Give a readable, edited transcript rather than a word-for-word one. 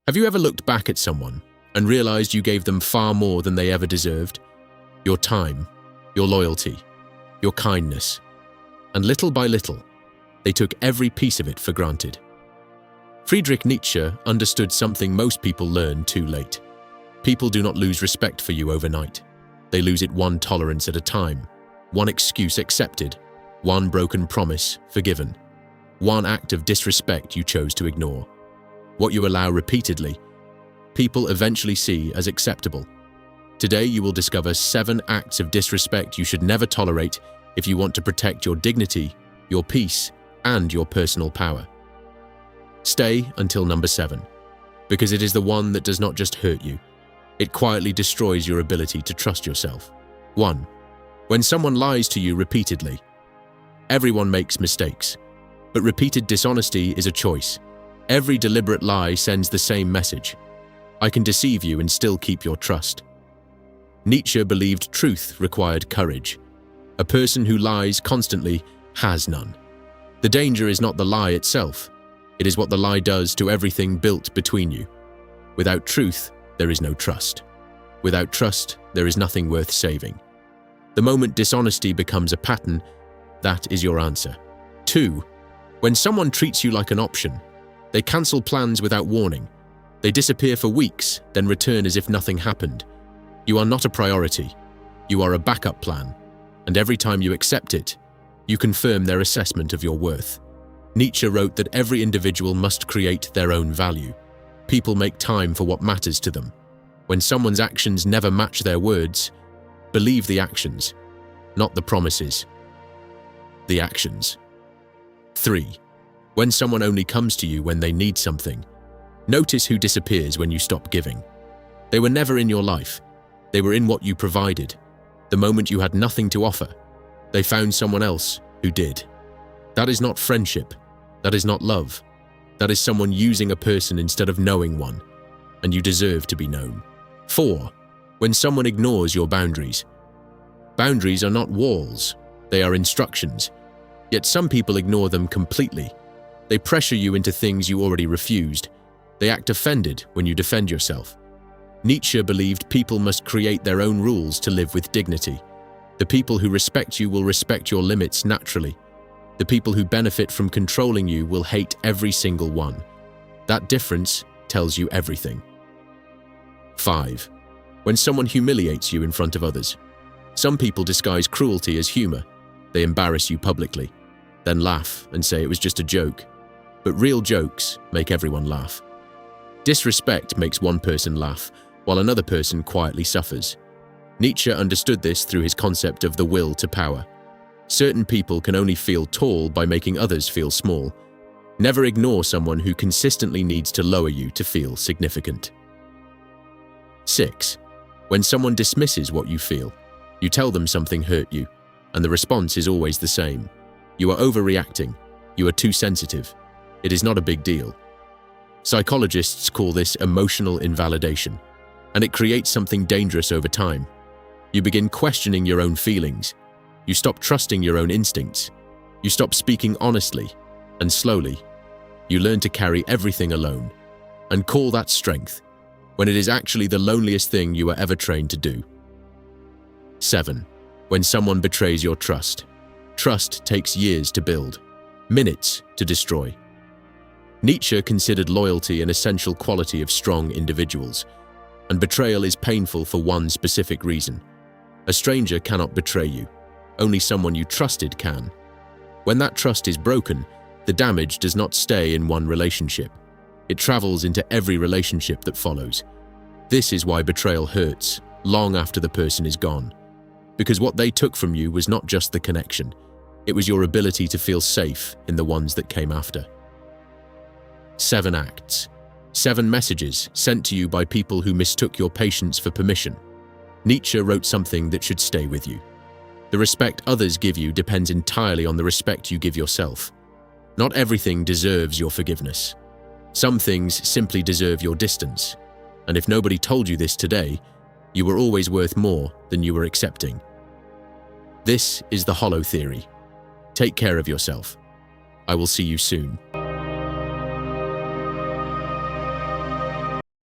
Have you ever looked back at someone and realized you gave them far more than they ever deserved? Your time, your loyalty, your kindness. And little by little, they took every piece of it for granted. Friedrich Nietzsche understood something most people learn too late. People do not lose respect for you overnight. They lose it one tolerance at a time, one excuse accepted, one broken promise forgiven, one act of disrespect you chose to ignore. What you allow repeatedly, people eventually see as acceptable. Today you will discover 7 acts of disrespect you should never tolerate if you want to protect your dignity, your peace, and your personal power. Stay until number 7, because it is the one that does not just hurt you. It quietly destroys your ability to trust yourself. 1. When someone lies to you repeatedly. Everyone makes mistakes, but repeated dishonesty is a choice. Every deliberate lie sends the same message. I can deceive you and still keep your trust. Nietzsche believed truth required courage. A person who lies constantly has none. The danger is not the lie itself. It is what the lie does to everything built between you. Without truth, there is no trust. Without trust, there is nothing worth saving. The moment dishonesty becomes a pattern, that is your answer. 2. When someone treats you like an option, they cancel plans without warning. They disappear for weeks, then return as if nothing happened. You are not a priority. You are a backup plan. And every time you accept it, you confirm their assessment of your worth. Nietzsche wrote that every individual must create their own value. People make time for what matters to them. When someone's actions never match their words, believe the actions, not the promises. The actions. 3. When someone only comes to you when they need something. Notice who disappears when you stop giving. They were never in your life. They were in what you provided. The moment you had nothing to offer, they found someone else who did. That is not friendship. That is not love. That is someone using a person instead of knowing one, and you deserve to be known. 4. When someone ignores your boundaries. Boundaries are not walls. They are instructions. Yet some people ignore them completely. They pressure you into things you already refused. They act offended when you defend yourself. Nietzsche believed people must create their own rules to live with dignity. The people who respect you will respect your limits naturally. The people who benefit from controlling you will hate every single one. That difference tells you everything. 5. When someone humiliates you in front of others. Some people disguise cruelty as humor. They embarrass you publicly, then laugh and say it was just a joke. But real jokes make everyone laugh. Disrespect makes one person laugh, while another person quietly suffers. Nietzsche understood this through his concept of the will to power. Certain people can only feel tall by making others feel small. Never ignore someone who consistently needs to lower you to feel significant. 6. When someone dismisses what you feel, you tell them something hurt you, and the response is always the same. You are overreacting. You are too sensitive. It is not a big deal. Psychologists call this emotional invalidation, and it creates something dangerous over time. You begin questioning your own feelings. You stop trusting your own instincts. You stop speaking honestly, and slowly, you learn to carry everything alone, and call that strength, when it is actually the loneliest thing you were ever trained to do. 7. When someone betrays your trust. Trust takes years to build, minutes to destroy. Nietzsche considered loyalty an essential quality of strong individuals, and betrayal is painful for one specific reason. A stranger cannot betray you. Only someone you trusted can. When that trust is broken, the damage does not stay in one relationship. It travels into every relationship that follows. This is why betrayal hurts long after the person is gone. Because what they took from you was not just the connection. It was your ability to feel safe in the ones that came after. 7 acts. 7 messages sent to you by people who mistook your patience for permission. Nietzsche wrote something that should stay with you. The respect others give you depends entirely on the respect you give yourself. Not everything deserves your forgiveness. Some things simply deserve your distance. And if nobody told you this today, you were always worth more than you were accepting. This is the hollow theory. Take care of yourself. I will see you soon.